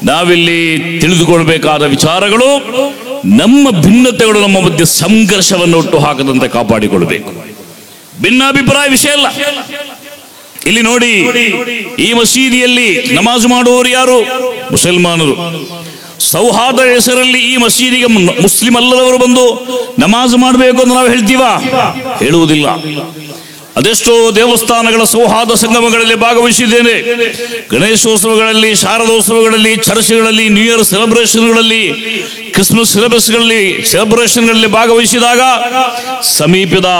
ನಾವಿಲ್ಲಿ ತಿಳಿದುಕೊಳ್ಬೇಕಾದ ವಿಚಾರಗಳು ನಮ್ಮ ಭಿನ್ನತೆಗಳು ನಮ್ಮ ಮಧ್ಯೆ ಸಂಘರ್ಷವನ್ನು ಹುಟ್ಟು ಹಾಕದಂತೆ ಕಾಪಾಡಿಕೊಳ್ಬೇಕು. ಭಿನ್ನಾಭಿಪ್ರಾಯ ವಿಷಯ ಅಲ್ಲ. ಇಲ್ಲಿ ನೋಡಿ, ಈ ಮಸೀದಿಯಲ್ಲಿ ನಮಾಜ್ ಮಾಡುವವರು ಯಾರು? ಮುಸಲ್ಮಾನರು. ಸೌಹಾರ್ದ ಹೆಸರಲ್ಲಿ ಈ ಮಸೀದಿಗೆ ಮುಸ್ಲಿಂ ಅಲ್ಲದವರು ಬಂದು ನಮಾಜ್ ಮಾಡಬೇಕು ಅಂತ ನಾವು ಹೇಳ್ತೀವಾ? ಹೇಳುವುದಿಲ್ಲ. ಅದೆಷ್ಟೋ ದೇವಸ್ಥಾನಗಳ ಸೌಹಾರ್ದ ಸಂಗಮಗಳಲ್ಲಿ ಭಾಗವಹಿಸಿದ್ದೇನೆ. ಗಣೇಶೋತ್ಸವಗಳಲ್ಲಿ, ಶಾರದೋತ್ಸವಗಳಲ್ಲಿ, ಚರ್ಚ್ಗಳಲ್ಲಿ, ನ್ಯೂ ಇಯರ್ ಸೆಲೆಬ್ರೇಷನ್ಗಳಲ್ಲಿ, ಕ್ರಿಸ್ಮಸ್ ಸೆಲೆಬ್ರೇಷನ್ಗಳಲ್ಲಿ ಭಾಗವಹಿಸಿದಾಗ ಸಮೀಪದ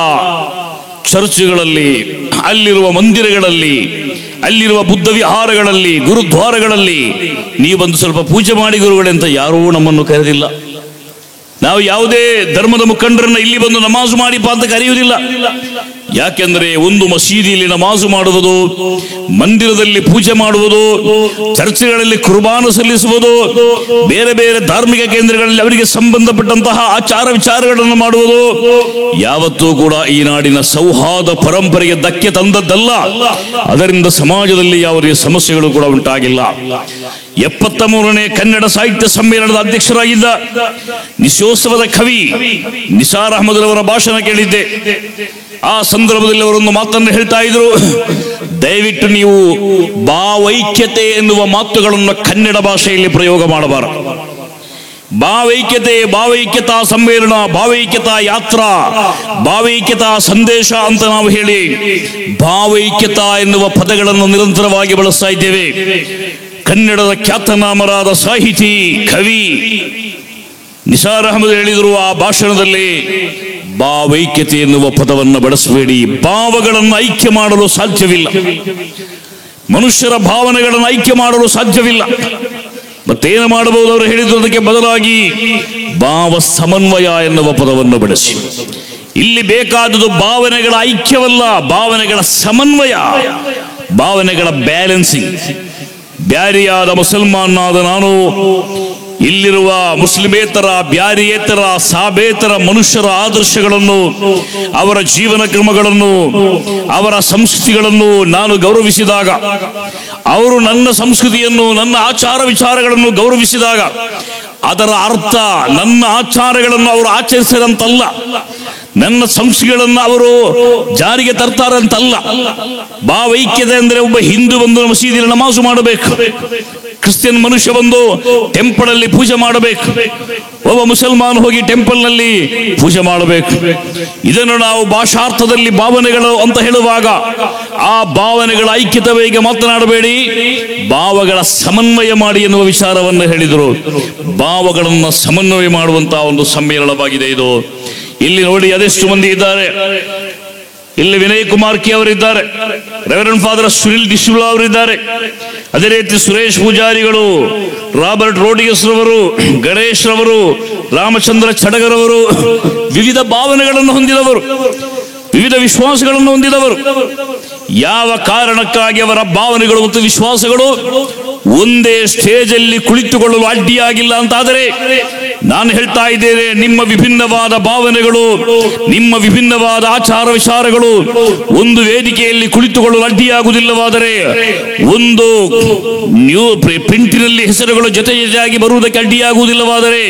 ಚರ್ಚ್ಗಳಲ್ಲಿ, ಅಲ್ಲಿರುವ ಮಂದಿರಗಳಲ್ಲಿ, ಅಲ್ಲಿರುವ ಬುದ್ಧ ವಿಹಾರಗಳಲ್ಲಿ, ಗುರುದ್ವಾರಗಳಲ್ಲಿ ನೀವು ಬಂದು ಸ್ವಲ್ಪ ಪೂಜೆ ಮಾಡಿ ಗುರುಗಳೇ ಅಂತ ಯಾರೂ ನಮ್ಮನ್ನು ಕರೆದಿಲ್ಲ. ನಾವು ಯಾವುದೇ ಧರ್ಮದ ಮುಖಂಡರನ್ನ ಇಲ್ಲಿ ಬಂದು ನಮಾಜು ಮಾಡಿಪ್ಪ ಅಂತ ಕರೆಯುವುದಿಲ್ಲ. ಯಾಕೆಂದ್ರೆ ಒಂದು ಮಸೀದಿಯಲ್ಲಿ ನಮಾಜು ಮಾಡುವುದು, ಮಂದಿರದಲ್ಲಿ ಪೂಜೆ ಮಾಡುವುದು, ಚರ್ಚ್ಗಳಲ್ಲಿ ಕುರ್ಬಾನು ಸಲ್ಲಿಸುವುದು, ಬೇರೆ ಬೇರೆ ಧಾರ್ಮಿಕ ಕೇಂದ್ರಗಳಲ್ಲಿ ಅವರಿಗೆ ಸಂಬಂಧಪಟ್ಟಂತಹ ಆಚಾರ ವಿಚಾರಗಳನ್ನು ಮಾಡುವುದು ಯಾವತ್ತೂ ಕೂಡ ಈ ನಾಡಿನ ಸೌಹಾರ್ದ ಪರಂಪರೆಗೆ ಧಕ್ಕೆ ತಂದದ್ದಲ್ಲ. ಅದರಿಂದ ಸಮಾಜದಲ್ಲಿ ಯಾವುದೇ ಸಮಸ್ಯೆಗಳು ಕೂಡ ಉಂಟಾಗಿಲ್ಲ. 73ನೇ ಕನ್ನಡ ಸಾಹಿತ್ಯ ಸಮ್ಮೇಳನದ ಅಧ್ಯಕ್ಷರಾಗಿದ್ದ ನಿಶೋತ್ಸವದ ಕವಿ ನಿಸಾರ್ ಅಹಮದ್ ಅವರ ಭಾಷಣ ಕೇಳಿದ್ದೆ. ಆ ಸಂದರ್ಭದಲ್ಲಿ ಅವರೊಂದು ಮಾತನ್ನು ಹೇಳ್ತಾ ಇದ್ರು, ದಯವಿಟ್ಟು ನೀವು ಭಾವೈಕ್ಯತೆ ಎನ್ನುವ ಮಾತುಗಳನ್ನು ಕನ್ನಡ ಭಾಷೆಯಲ್ಲಿ ಪ್ರಯೋಗ ಮಾಡಬಾರದು. ಭಾವೈಕ್ಯತೆ, ಭಾವೈಕ್ಯತಾ ಸಮ್ಮೇಳನ, ಭಾವೈಕ್ಯತಾ ಯಾತ್ರಾ, ಭಾವೈಕ್ಯತಾ ಸಂದೇಶ ಅಂತ ನಾವು ಹೇಳಿ ಭಾವೈಕ್ಯತಾ ಎನ್ನುವ ಪದಗಳನ್ನು ನಿರಂತರವಾಗಿ ಬಳಸ್ತಾ ಇದ್ದೇವೆ. ಕನ್ನಡದ ಖ್ಯಾತನಾಮರಾದ ಸಾಹಿತಿ, ಕವಿ ನಿಸಾರ್ ಅಹಮದ್ ಹೇಳಿದರು ಆ ಭಾಷಣದಲ್ಲಿ, ಭಾವೈಕ್ಯತೆ ಎನ್ನುವ ಪದವನ್ನು ಬಳಸಬೇಡಿ. ಭಾವಗಳನ್ನು ಐಕ್ಯ ಮಾಡಲು ಸಾಧ್ಯವಿಲ್ಲ. ಮನುಷ್ಯರ ಭಾವನೆಗಳನ್ನು ಐಕ್ಯ ಮಾಡಲು ಸಾಧ್ಯವಿಲ್ಲ. ಮತ್ತೇನು ಮಾಡಬಹುದು? ಅವರು ಹೇಳಿದ್ದಕ್ಕೆ ಬದಲಾಗಿ ಭಾವ ಸಮನ್ವಯ ಎನ್ನುವ ಪದವನ್ನು ಬಳಸಿ. ಇಲ್ಲಿ ಬೇಕಾದುದು ಭಾವನೆಗಳ ಐಕ್ಯವಲ್ಲ, ಭಾವನೆಗಳ ಸಮನ್ವಯ, ಭಾವನೆಗಳ ಬ್ಯಾಲೆನ್ಸಿಂಗ್. ಬ್ಯಾರಿಯಾದ ಮುಸಲ್ಮಾನಾದ ನಾನು ಇಲ್ಲಿರುವ ಮುಸ್ಲಿಮೇತರ, ಬ್ಯಾರಿಯೇತರ, ಸಾಬೇತರ ಮನುಷ್ಯರ ಆದರ್ಶಗಳನ್ನು, ಅವರ ಜೀವನ ಕ್ರಮಗಳನ್ನು, ಅವರ ಸಂಸ್ಕೃತಿಗಳನ್ನು ನಾನು ಗೌರವಿಸಿದಾಗ, ಅವರು ನನ್ನ ಸಂಸ್ಕೃತಿಯನ್ನು, ನನ್ನ ಆಚಾರ ವಿಚಾರಗಳನ್ನು ಗೌರವಿಸಿದಾಗ ಅದರ ಅರ್ಥ ನನ್ನ ಆಚಾರಗಳನ್ನು ಅವರು ಆಚರಿಸಿರಂತಲ್ಲ, ನನ್ನ ಸಂಸ್ಕೃತಿಗಳನ್ನು ಅವರು ಜಾರಿಗೆ ತರ್ತಾರಂತಲ್ಲ. ಭಾವೈಕ್ಯತೆ ಅಂದರೆ ಒಬ್ಬ ಹಿಂದೂ ಬಂದು ಮಸೀದಿಯಲ್ಲಿ ನಮಾಜು ಮಾಡಬೇಕು, ಕ್ರಿಶ್ಚಿಯನ್ ಮನುಷ್ಯ ಬಂದು ಟೆಂಪಲ್ ಅಲ್ಲಿ ಪೂಜೆ ಮಾಡಬೇಕು, ಒಬ್ಬ ಮುಸಲ್ಮಾನ್ ಹೋಗಿ ಟೆಂಪಲ್ ನಲ್ಲಿ ಪೂಜೆ ಮಾಡಬೇಕು. ಇದನ್ನು ನಾವು ಭಾಷಾರ್ಥದಲ್ಲಿ ಭಾವನೆಗಳು ಅಂತ ಹೇಳುವಾಗ ಆ ಭಾವನೆಗಳ ಐಕ್ಯತೆ ಬಗ್ಗೆ ಮಾತನಾಡಬೇಡಿ, ಭಾವಗಳ ಸಮನ್ವಯ ಮಾಡಿ ಎನ್ನುವ ವಿಚಾರವನ್ನು ಹೇಳಿದರು. ಭಾವಗಳನ್ನು ಸಮನ್ವಯ ಮಾಡುವಂತಹ ಒಂದು ಸಮ್ಮೇಳನವಾಗಿದೆ ಇದು. ಇಲ್ಲಿ ನೋಡಿ ಅದೆಷ್ಟು ಮಂದಿ ಇದ್ದಾರೆ. ಇಲ್ಲಿ ವಿನಯ್ ಕುಮಾರ್ ಕೆ ಅವರಿದ್ದಾರೆ, ರೆವರೆಂಡ್ ಫಾದರ್ ಸುನಿಲ್ ಡಿಶುಲಾ ಅವರಿದ್ದಾರೆ, ಅದೇ ರೀತಿ ಸುರೇಶ್ ಪೂಜಾರಿಗಳು, ರಾಬರ್ಟ್ ರೋಡಿಯಸ್ ರವರು, ಗಣೇಶ್ ರವರು, ರಾಮಚಂದ್ರ ಚಡಗರವರು, ವಿವಿಧ ಭಾವನೆಗಳನ್ನು ಹೊಂದಿದವರು, ವಿವಿಧ ವಿಶ್ವಾಸಗಳನ್ನು ಹೊಂದಿದವರು. ಯಾವ ಕಾರಣಕ್ಕಾಗಿ ಅವರ ಭಾವನೆಗಳು ಮತ್ತು ವಿಶ್ವಾಸಗಳು ಒಂದೇ ಸ್ಟೇಜ್ ಅಲ್ಲಿ ಕುಳಿತುಕೊಳ್ಳಲು ಅಡ್ಡಿಯಾಗಿಲ್ಲ ಅಂತಾದರೆ, ನಾನು ಹೇಳ್ತಾ ಇದ್ದೇನೆ, ನಿಮ್ಮ ವಿಭಿನ್ನವಾದ ಭಾವನೆಗಳು, ನಿಮ್ಮ ವಿಭಿನ್ನವಾದ ಆಚಾರ ವಿಚಾರಗಳು ಒಂದು ವೇದಿಕೆಯಲ್ಲಿ ಕುಳಿತುಕೊಳ್ಳಲು ಅಡ್ಡಿಯಾಗುವುದಿಲ್ಲವಾದರೆ, ಒಂದು ನ್ಯೂ ಪ್ರಿಂಟಿನಲ್ಲಿ ಹೆಸರುಗಳು ಜೊತೆ ಜೊತೆಯಾಗಿ ಬರುವುದಕ್ಕೆ ಅಡ್ಡಿಯಾಗುವುದಿಲ್ಲವಾದರೆ,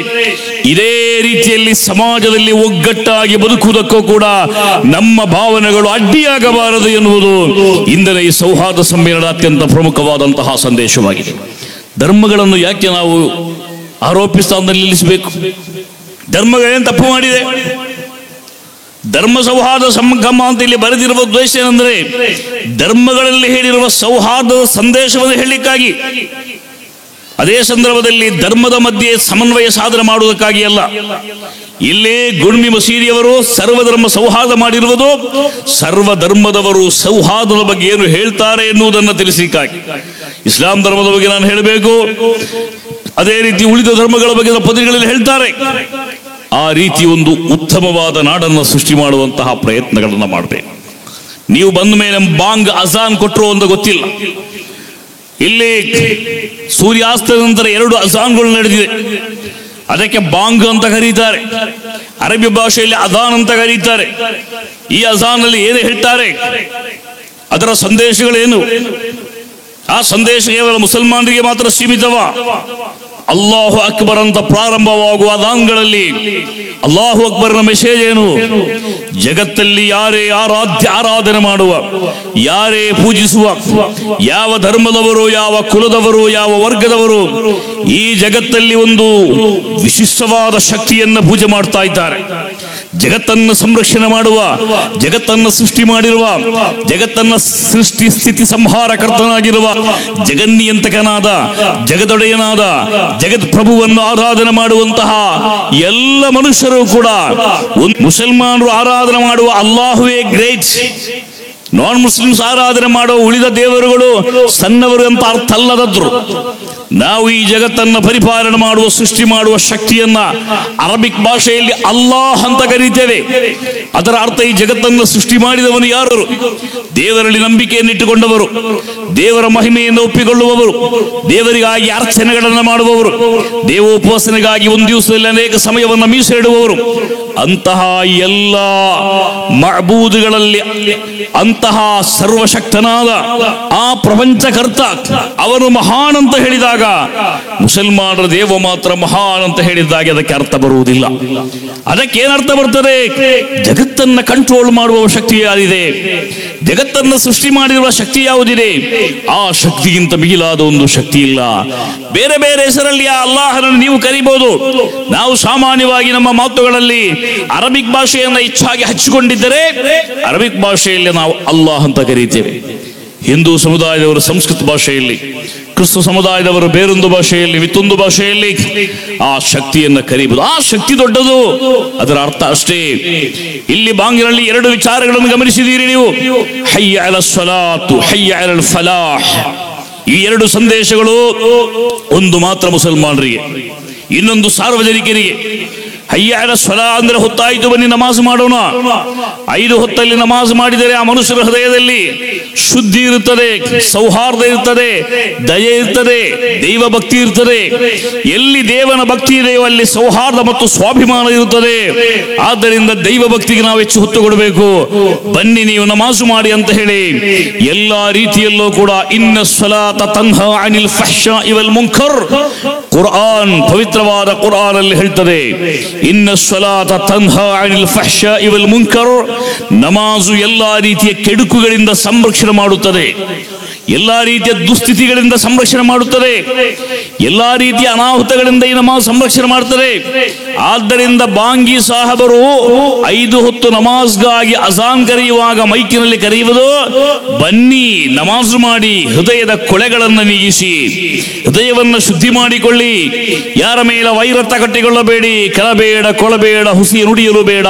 ಇದೇ ರೀತಿಯಲ್ಲಿ ಸಮಾಜದಲ್ಲಿ ಒಗ್ಗಟ್ಟಾಗಿ ಬದುಕುವುದಕ್ಕೂ ಕೂಡ ನಮ್ಮ ಭಾವನೆಗಳು ಅಡ್ಡಿಯಾಗಬಾರದು ಎನ್ನುವುದು ಇಂದಿನ ಈ ಸೌಹಾರ್ದ ಸಮ್ಮೇಳನದ ಅತ್ಯಂತ ಪ್ರಮುಖವಾದಂತಹ ಸಂದೇಶವಾಗಿದೆ. ಧರ್ಮಗಳನ್ನು ಯಾಕೆ ನಾವು ಆರೋಪಿಸ್ತಾ ನಿಲ್ಲಿಸಬೇಕು? ಧರ್ಮಗಳೇನು ತಪ್ಪು ಮಾಡಿದೆ? ಧರ್ಮ ಸೌಹಾರ್ದ ಸಂಗಮ ಅಂತ ಇಲ್ಲಿ ಬರೆದಿರುವ ಉದ್ದೇಶ ಏನಂದ್ರೆ, ಧರ್ಮಗಳಲ್ಲಿ ಹೇಳಿರುವ ಸೌಹಾರ್ದದ ಸಂದೇಶವನ್ನು ಹೇಳಲಿಕ್ಕಾಗಿ, ಅದೇ ಸಂದರ್ಭದಲ್ಲಿ ಧರ್ಮದ ಮಧ್ಯೆ ಸಮನ್ವಯ ಸಾಧನೆ ಮಾಡುವುದಕ್ಕಾಗಿ ಅಲ್ಲ. ಇಲ್ಲಿ ಗುಣ್ಮಿ ಮಸೀದಿಯವರು ಸರ್ವಧರ್ಮ ಸೌಹಾರ್ದ ಮಾಡಿರುವುದು ಸರ್ವಧರ್ಮದವರು ಸೌಹಾರ್ದದ ಬಗ್ಗೆ ಏನು ಹೇಳ್ತಾರೆ ಎನ್ನುವುದನ್ನು ತಿಳಿಸಲಿಕ್ಕಾಗಿ. ಇಸ್ಲಾಂ ಧರ್ಮದ ಬಗ್ಗೆ ನಾನು ಹೇಳಬೇಕು, ಅದೇ ರೀತಿ ಉಳಿದ ಧರ್ಮಗಳ ಬಗ್ಗೆ ಪದಗಳಲ್ಲಿ ಹೇಳ್ತಾರೆ. ಆ ರೀತಿ ಒಂದು ಉತ್ತಮವಾದ ನಾಡನ್ನು ಸೃಷ್ಟಿ ಮಾಡುವಂತಹ ಪ್ರಯತ್ನಗಳನ್ನು ಮಾಡಬೇಕು. ನೀವು ಬಂದ ಮೇಲೆ ಬಾಂಗ್ ಅಜಾನ್ ಕೊಟ್ಟರು ಅಂತ ಗೊತ್ತಿಲ್ಲ. ಇಲ್ಲಿ ಸೂರ್ಯಾಸ್ತದ ನಂತರ 2 ಅಜಾನ್ಗಳು ನಡೆದಿದೆ. ಅದಕ್ಕೆ ಬಾಂಗ್ ಅಂತ ಕರೀತಾರೆ, ಅರಬಿ ಭಾಷೆಯಲ್ಲಿ ಅಜಾನ್ ಅಂತ ಕರೀತಾರೆ. ಈ ಅಜಾನ್ ಅಲ್ಲಿ ಏನು ಹೇಳ್ತಾರೆ, ಅದರ ಸಂದೇಶಗಳೇನು, ಆ ಸಂದೇಶ ಕೇವಲ ಮುಸಲ್ಮಾನರಿಗೆ ಮಾತ್ರ ಸೀಮಿತವ? ಅಲ್ಲಾಹು ಅಕ್ಬರ್ ಅಂತ ಪ್ರಾರಂಭವಾಗುವ ಅದಾನ್ಗಳಲ್ಲಿ ಅಲ್ಲಾಹು ಅಕ್ಬರ್ನ ಮೆಸೇಜ್ ಏನು? ಜಗತ್ತಲ್ಲಿ ಯಾರೇ ಆರಾಧನೆ ಮಾಡುವ, ಯಾರೇ ಪೂಜಿಸುವ, ಯಾವ ಧರ್ಮದವರು, ಯಾವ ಕುಲದವರು, ಯಾವ ವರ್ಗದವರು ಈ ಜಗತ್ತಲ್ಲಿ ಒಂದು ವಿಶಿಷ್ಟವಾದ ಶಕ್ತಿಯನ್ನು ಪೂಜೆ ಮಾಡ್ತಾ ಇದ್ದಾರೆ. ಜಗತ್ತನ್ನು ಸಂರಕ್ಷಣೆ ಮಾಡುವ, ಜಗತ್ತನ್ನು ಸೃಷ್ಟಿ ಮಾಡಿರುವ, ಜಗತ್ತನ್ನು ಸೃಷ್ಟಿ ಸ್ಥಿತಿ ಸಂಹಾರಕರ್ತನಾಗಿರುವ ಜಗನ್ನಿಯಂತಕನಾದ, ಜಗದೊಡೆಯನಾದ, ಜಗತ್ ಪ್ರಭುವನ್ನು ಆರಾಧನೆ ಮಾಡುವಂತಹ ಎಲ್ಲ ಮನುಷ್ಯರು ಕೂಡ ಮುಸಲ್ಮಾನರು ಆರಾಧನೆ ಮಾಡುವ ಅಲ್ಲಾಹುವೇ ಗ್ರೇಟ್. ನಾನ್ ಮುಸ್ಲಿಮ್ಸ್ ಆರಾಧನೆ ಮಾಡುವ ಉಳಿದ ದೇವರುಗಳು ಸಣ್ಣವರು ಅಂತ ಅರ್ಥ ಅಲ್ಲದದ್ರು. ನಾವು ಈ ಜಗತ್ತನ್ನು ಪರಿಪಾಲನೆ ಮಾಡುವ, ಸೃಷ್ಟಿ ಮಾಡುವ ಶಕ್ತಿಯನ್ನ ಅರಬಿಕ್ ಭಾಷೆಯಲ್ಲಿ ಅಲ್ಲಾಹ್ ಅಂತ ಕರೀತೇವೆ. ಅದರ ಅರ್ಥ ಈ ಜಗತ್ತನ್ನು ಸೃಷ್ಟಿ ಮಾಡಿದವನು ಯಾರು? ದೇವರಲ್ಲಿ ನಂಬಿಕೆಯನ್ನಿಟ್ಟುಕೊಂಡವರು, ದೇವರ ಮಹಿಮೆಯನ್ನು ಒಪ್ಪಿಕೊಳ್ಳುವವರು, ದೇವರಿಗಾಗಿ ಅರ್ಚನೆಗಳನ್ನು ಮಾಡುವವರು, ದೇವೋಪಾಸನೆಗಾಗಿ ಒಂದು ದಿವಸದಲ್ಲಿ ಅನೇಕ ಸಮಯವನ್ನು ಮೀಸಲಿಡುವವರು. ಅಂತಹ ಎಲ್ಲ ಮಅಬೂದುಗಳಲ್ಲಿ ಅಂತಹ ಸರ್ವಶಕ್ತನಾದ ಆ ಪ್ರಪಂಚಕರ್ತ ಅವನು ಮಹಾನ್ ಅಂತ ಹೇಳಿದಾಗ, ಮುಸಲ್ಮಾನರ ದೇವ ಮಾತ್ರ ಮಹಾನ್ ಅಂತ ಹೇಳಿದಾಗ ಅದಕ್ಕೆ ಅರ್ಥ ಬರುವುದಿಲ್ಲ. ಅದಕ್ಕೆ ಏನರ್ಥ ಬರ್ತದೆ? ಜಗತ್ತನ್ನ ಕಂಟ್ರೋಲ್ ಮಾಡುವ ಶಕ್ತಿ ಯಾರಿದೆ, ಜಗತ್ತನ್ನು ಸೃಷ್ಟಿ ಮಾಡಿರುವ ಶಕ್ತಿ ಯಾವುದಿದೆ, ಆ ಶಕ್ತಿಗಿಂತ ಮಿಗಿಲಾದ ಒಂದು ಶಕ್ತಿ ಇಲ್ಲ. ಬೇರೆ ಬೇರೆ ಹೆಸರಲ್ಲಿ ಆ ಅಲ್ಲಾಹನನ್ನು ನೀವು ಕರೀಬಹುದು. ನಾವು ಸಾಮಾನ್ಯವಾಗಿ ನಮ್ಮ ಮಾತುಗಳಲ್ಲಿ ಅರಬಿಕ್ ಭಾಷೆಯನ್ನು ಹೆಚ್ಚಾಗಿ ಹಚ್ಚಿಕೊಂಡಿದ್ದರೆ ಅರಬಿಕ್ ಭಾಷೆಯಲ್ಲಿ ನಾವು ಅಲ್ಲಾಹ್ ಅಂತ ಕರೀತೇವೆ. ಹಿಂದೂ ಸಮುದಾಯದವರು ಸಂಸ್ಕೃತ ಭಾಷೆಯಲ್ಲಿ, ಕ್ರಿಸ್ತ ಸಮುದಾಯದವರು ಬೇರೊಂದು ಭಾಷೆಯಲ್ಲಿ, ಮತ್ತೊಂದು ಭಾಷೆಯಲ್ಲಿ ಆ ಶಕ್ತಿಯನ್ನು ಕರೀಬಹುದು. ಆ ಶಕ್ತಿ ದೊಡ್ಡದು, ಅದರ ಅರ್ಥ ಅಷ್ಟೇ. ಇಲ್ಲಿ ಬಾಂಗಿನಲ್ಲಿ ಎರಡು ವಿಚಾರಗಳನ್ನು ಗಮನಿಸಿದ್ದೀರಿ ನೀವು. ಹಯ್ಯ ಅಲಸ್ ಸಲಾತ್, ಹಯ್ಯ ಅಲಲ್ ಫಲಾಹ್. ಈ ಎರಡು ಸಂದೇಶಗಳು ಒಂದು ಮಾತ್ರ ಮುಸಲ್ಮಾನರಿಗೆ, ಇನ್ನೊಂದು ಸಾರ್ವಜನಿಕರಿಗೆ. ಹಯ್ಯ ಅಲಸ್ ಸಲಾ ಅಂದ್ರೆ ಹೊತ್ತಾಯಿತು, ಬನ್ನಿ ನಮಾಜ್ ಮಾಡೋಣ. 5 ಹೊತ್ತಲ್ಲಿ ನಮಾಜ್ ಮಾಡಿದರೆ ಆ ಮನುಷ್ಯರ ಹೃದಯದಲ್ಲಿ ಶುದ್ಧಿ ಇರುತ್ತದೆ, ಸೌಹಾರ್ದ ಇರ್ತದೆ, ದಯೆ ಇರ್ತದೆ, ದೈವ ಭಕ್ತಿ ಇರ್ತದೆ. ಎಲ್ಲಿ ದೇವನ ಭಕ್ತಿ ಇದೆಯೋ ಅಲ್ಲಿ ಸೌಹಾರ್ದ ಮತ್ತು ಸ್ವಾಭಿಮಾನ ಇರುತ್ತದೆ. ಆದ್ದರಿಂದ ದೈವ ಭಕ್ತಿಗೆ ನಾವು ಹೆಚ್ಚು ಹೊತ್ತು ಕೊಡಬೇಕು. ಬನ್ನಿ ನೀವು ನಮಾಜು ಮಾಡಿ ಅಂತ ಹೇಳಿ ಎಲ್ಲಾ ರೀತಿಯಲ್ಲೂ ಕೂಡ ಇನ್ನ ಸಲಾತ ತನ್ಹಾ ಅನಿಲ್ ಫಹ್ಶಾಇ ವಲ್ ಮುನ್ಕರ್, ಕುರ್ಆನ್ ಪವಿತ್ರವಾದ ಕುರ್ಆನ್ ಅಲ್ಲಿ ಹೇಳ್ತದೆ, ಇನ್ನ ಸಲಾತ ತನ್ಹಾ ಅನಿಲ್ ಫಹ್ಶಾಇ ವಲ್ ಮುನ್ಕರ್. ನಮಾಜು ಎಲ್ಲಾ ರೀತಿಯ ಕೆಡುಕುಗಳಿಂದ ಸಂರಕ್ಷಣೆ ಮಾಡುತ್ತದೆ, ಎಲ್ಲಾ ರೀತಿಯ ದುಸ್ಥಿತಿಗಳಿಂದ ಸಂರಕ್ಷಣೆ ಮಾಡುತ್ತದೆ, ಎಲ್ಲಾ ರೀತಿಯ ಅನಾಹುತಗಳಿಂದ ಈ ನಮಾಜ್ ಸಂರಕ್ಷಣೆ ಮಾಡ್ತದೆ. ಆದ್ದರಿಂದ ಬಾಂಗಿ ಸಾಹಬರು 5 ಹೊತ್ತು ನಮಾಜ್ಗಾಗಿ ಅಜಾನ್ ಕರೆಯುವಾಗ ಮೈಕಿನಲ್ಲಿ ಕರೆಯುವುದು, ಬನ್ನಿ ನಮಾಜ್ ಮಾಡಿ, ಹೃದಯದ ಕೊಳೆಗಳನ್ನು ನೀಗಿಸಿ, ಹೃದಯವನ್ನು ಶುದ್ಧಿ ಮಾಡಿಕೊಳ್ಳಿ, ಯಾರ ಮೇಲೆ ವೈರತ್ವ ಕಟ್ಟಿಕೊಳ್ಳಬೇಡಿ, ಕಲಬೇಡ, ಕೊಳಬೇಡ, ಹುಸಿ ನುಡಿಯಲು ಬೇಡ,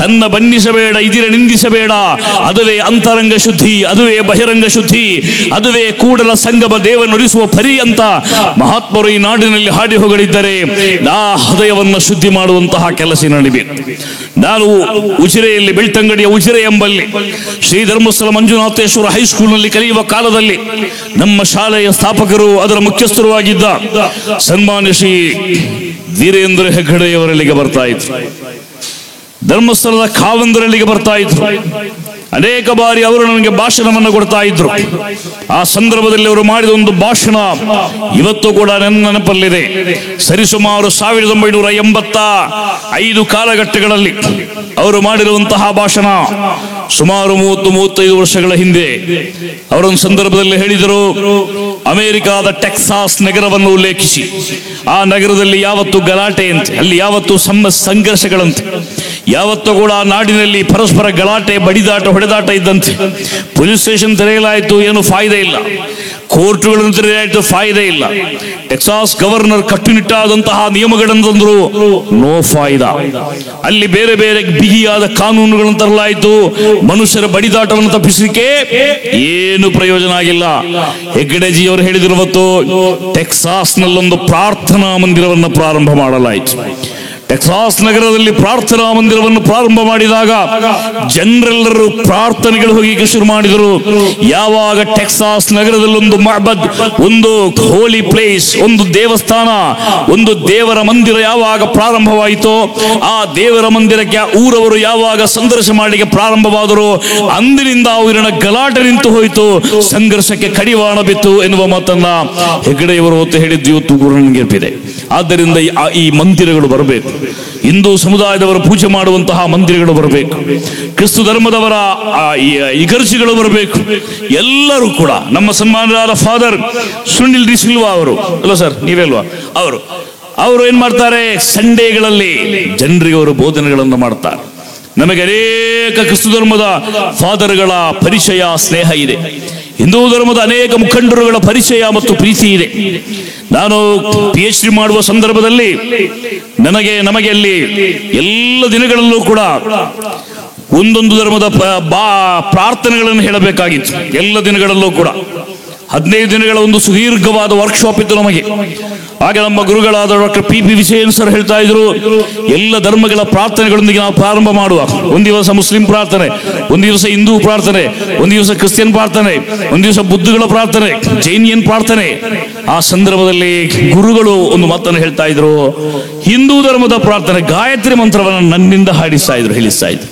ತನ್ನ ಬನ್ನಿಸಬೇಡ, ಇದಿರ ನಿಂದಿಸಬೇಡ. ಅದುವೇ ಅಂತರಂಗ ಶುದ್ಧಿ, ಅದುವೇ ಬಹಿರಂಗ ಶುದ್ಧಿ, ಅದುವೇ ಕೂಡಲ ಸಂಗಮ ದೇವ ನುಡಿಸುವ ಪರಿ ಅಂತ ಮಹಾತ್ಮರು ಈ ನಾಡಿನಲ್ಲಿ ಹಾಡಿ ಹೊಗಳಿದ್ದಾರೆ. ಆ ಹೃದಯವನ್ನು ಶುದ್ಧಿ ಮಾಡುವಂತಹ ಕೆಲಸ ನಡಿಬೇಕು. ನಾನು ಉಜಿರೆಯಲ್ಲಿ, ಬೆಳ್ತಂಗಡಿಯ ಉಜಿರೆ ಎಂಬಲ್ಲಿ ಶ್ರೀ ಧರ್ಮಸ್ಥಳ ಮಂಜುನಾಥೇಶ್ವರ ಹೈಸ್ಕೂಲ್ನಲ್ಲಿ ಕಲಿಯುವ ಕಾಲದಲ್ಲಿ ನಮ್ಮ ಶಾಲೆಯ ಸ್ಥಾಪಕರು, ಅದರ ಮುಖ್ಯಸ್ಥರು ಆಗಿದ್ದ ಸನ್ಮಾನ್ಯ ಶ್ರೀ ವೀರೇಂದ್ರ ಹೆಗ್ಗಡೆಯವರಲ್ಲಿಗೆ ಬರ್ತಾ ಇದ್ರು. ಧರ್ಮಸ್ಥಳದ ಕಾವಂದರಲ್ಲಿಗೆ ಬರ್ತಾ ಇದ್ರು. ಅನೇಕ ಬಾರಿ ಅವರು ನನಗೆ ಭಾಷಣವನ್ನು ಕೊಡ್ತಾ ಇದ್ರು. ಆ ಸಂದರ್ಭದಲ್ಲಿ ಅವರು ಮಾಡಿದ ಒಂದು ಭಾಷಣ ಇವತ್ತು ಕೂಡ ನನ್ನ ನೆನಪಲ್ಲಿದೆ. ಸರಿಸುಮಾರು 1985 ಕಾಲಘಟ್ಟಗಳಲ್ಲಿ ಅವರು ಮಾಡಿರುವಂತಹ ಭಾಷಣ. ಸುಮಾರು 30-35 ವರ್ಷಗಳ ಹಿಂದೆ ಅವರೊಂದು ಸಂದರ್ಭದಲ್ಲಿ ಹೇಳಿದರು, ಅಮೆರಿಕಾದ ಟೆಕ್ಸಾಸ್ ನಗರವನ್ನು ಉಲ್ಲೇಖಿಸಿ, ಆ ನಗರದಲ್ಲಿ ಯಾವತ್ತು ಗಲಾಟೆ ಅಂತೆ, ಅಲ್ಲಿ ಯಾವತ್ತು ಸಂಘರ್ಷಗಳಂತೆ, ಯಾವತ್ತೂ ಕೂಡ ನಾಡಿನಲ್ಲಿ ಪರಸ್ಪರ ಗಲಾಟೆ, ಬಡಿದಾಟ, ಹೊಡೆದಾಟ ಇದ್ದಂತೆ. ಪೊಲೀಸ್ ಸ್ಟೇಷನ್ ತೆರೆಯಲಾಯಿತು, ಏನು ಫಾಯ್ದೆ ಇಲ್ಲ. ಕೋರ್ಟುಗಳನ್ನು ತೆರೆಯಲಾಯಿತು, ಫಾಯ್ದೆ ಇಲ್ಲ. ಟೆಕ್ಸಾಸ್ ಗವರ್ನರ್ ಕಟ್ಟುನಿಟ್ಟಾದಂತಹ ನಿಯಮಗಳನ್ನು ತಂದರು, ನೋ ಫಾಯ್ದಾ. ಅಲ್ಲಿ ಬೇರೆ ಬೇರೆ ಬಿಗಿಯಾದ ಕಾನೂನುಗಳನ್ನು ತರಲಾಯಿತು. ಮನುಷ್ಯರ ಬಡಿದಾಟವನ್ನು ತಪ್ಪಿಸಲಿಕ್ಕೆ ಏನು ಪ್ರಯೋಜನ ಆಗಿಲ್ಲ. ಹೆಗ್ಗಡೆಜಿ ಅವರು ಹೇಳಿದಿರುವತ್ತು, ಟೆಕ್ಸಾಸ್ ನಲ್ಲೊಂದು ಪ್ರಾರ್ಥನಾ ಮಂದಿರವನ್ನು ಪ್ರಾರಂಭ ಮಾಡಲಾಯಿತು. ಟೆಕ್ಸಾಸ್ ನಗರದಲ್ಲಿ ಪ್ರಾರ್ಥನಾ ಮಂದಿರವನ್ನು ಪ್ರಾರಂಭ ಮಾಡಿದಾಗ ಜನರೆಲ್ಲರೂ ಪ್ರಾರ್ಥನೆಗಳು ಹೋಗಿ ಶುರು ಮಾಡಿದರು. ಯಾವಾಗ ಟೆಕ್ಸಾಸ್ ನಗರದಲ್ಲಿ ಒಂದು ಮಹಬದ್, ಒಂದು ಹೋಲಿ ಪ್ಲೇಸ್, ಒಂದು ದೇವಸ್ಥಾನ, ಒಂದು ದೇವರ ಮಂದಿರ ಯಾವಾಗ ಪ್ರಾರಂಭವಾಯಿತೋ, ಆ ದೇವರ ಮಂದಿರಕ್ಕೆ ಆ ಊರವರು ಯಾವಾಗ ಸಂಘರ್ಷ ಮಾಡಲಿಕ್ಕೆ ಪ್ರಾರಂಭವಾದರು, ಅಂದಿನಿಂದ ಊರಿನ ಗಲಾಟೆ ನಿಂತು ಹೋಯಿತು, ಸಂಘರ್ಷಕ್ಕೆ ಕಡಿವಾಣ ಬಿತ್ತು ಎನ್ನುವ ಮಾತನ್ನ ಹೆಗ್ಗಡೆಯವರು ಹೊತ್ತು ಹೇಳಿದ್ದು ಇವತ್ತು ಗುರುನಿಗೆ. ಆದ್ದರಿಂದ ಈ ಮಂದಿರಗಳು ಬರಬೇಕು. ಹಿಂದೂ ಸಮುದಾಯದವರು ಪೂಜೆ ಮಾಡುವಂತಹ ಮಂದಿರಗಳು ಬರಬೇಕು. ಕ್ರಿಸ್ತು ಧರ್ಮದವರ ಇಗರ್ಜಿಗಳು ಬರಬೇಕು. ಎಲ್ಲರೂ ಕೂಡ ನಮ್ಮ ಸನ್ಮಾನರಾದ ಫಾದರ್ ಸುನಿಲ್ ಡಿ ಸಿಲ್ವಾ ಅವರು, ಅಲ್ಲ ಸರ್ ನೀವೇ ಅಲ್ವಾ, ಅವರು ಏನ್ ಮಾಡ್ತಾರೆ, ಸಂಡೇಗಳಲ್ಲಿ ಜನರಿಗೆ ಅವರು ಬೋಧನೆಗಳನ್ನು ಮಾಡ್ತಾರೆ. ನಮಗೆ ಅನೇಕ ಕ್ರಿಸ್ತು ಧರ್ಮದ ಫಾದರ್ಗಳ ಪರಿಚಯ, ಸ್ನೇಹ ಇದೆ. ಹಿಂದೂ ಧರ್ಮದ ಅನೇಕ ಮುಖಂಡರುಗಳ ಪರಿಚಯ ಮತ್ತು ಪ್ರೀತಿ ಇದೆ. ನಾನು PhD ಮಾಡುವ ಸಂದರ್ಭದಲ್ಲಿ ನಮಗೆ ಅಲ್ಲಿ ಎಲ್ಲ ದಿನಗಳಲ್ಲೂ ಕೂಡ ಒಂದೊಂದು ಧರ್ಮದ ಪ್ರಾರ್ಥನೆಗಳನ್ನು ಹೇಳಬೇಕಾಗಿತ್ತು. ಎಲ್ಲ ದಿನಗಳಲ್ಲೂ ಕೂಡ 15 ದಿನಗಳ ಒಂದು ಸುದೀರ್ಘವಾದ ವರ್ಕ್ಶಾಪ್ ಇತ್ತು ನಮಗೆ. ಹಾಗೆ ನಮ್ಮ ಗುರುಗಳಾದ ಡಾಕ್ಟರ್ PP ವಿಜಯನ್ ಸರ್ ಹೇಳ್ತಾ ಇದ್ರು, ಎಲ್ಲ ಧರ್ಮಗಳ ಪ್ರಾರ್ಥನೆಗಳೊಂದಿಗೆ ನಾವು ಪ್ರಾರಂಭ ಮಾಡುವ. ಒಂದು ದಿವಸ ಮುಸ್ಲಿಂ ಪ್ರಾರ್ಥನೆ, ಒಂದು ದಿವಸ ಹಿಂದೂ ಪ್ರಾರ್ಥನೆ, ಒಂದು ದಿವಸ ಕ್ರಿಶ್ಚಿಯನ್ ಪ್ರಾರ್ಥನೆ, ಒಂದು ದಿವಸ ಬುದ್ಧಗಳ ಪ್ರಾರ್ಥನೆ, ಜೈನಿಯನ್ ಪ್ರಾರ್ಥನೆ. ಆ ಸಂದರ್ಭದಲ್ಲಿ ಗುರುಗಳು ಒಂದು ಮಾತನ್ನು ಹೇಳ್ತಾ ಇದ್ರು, ಹಿಂದೂ ಧರ್ಮದ ಪ್ರಾರ್ಥನೆ ಗಾಯತ್ರಿ ಮಂತ್ರವನ್ನು ನನ್ನಿಂದ ಹೇಳಿಸ್ತಾ ಇದ್ರು.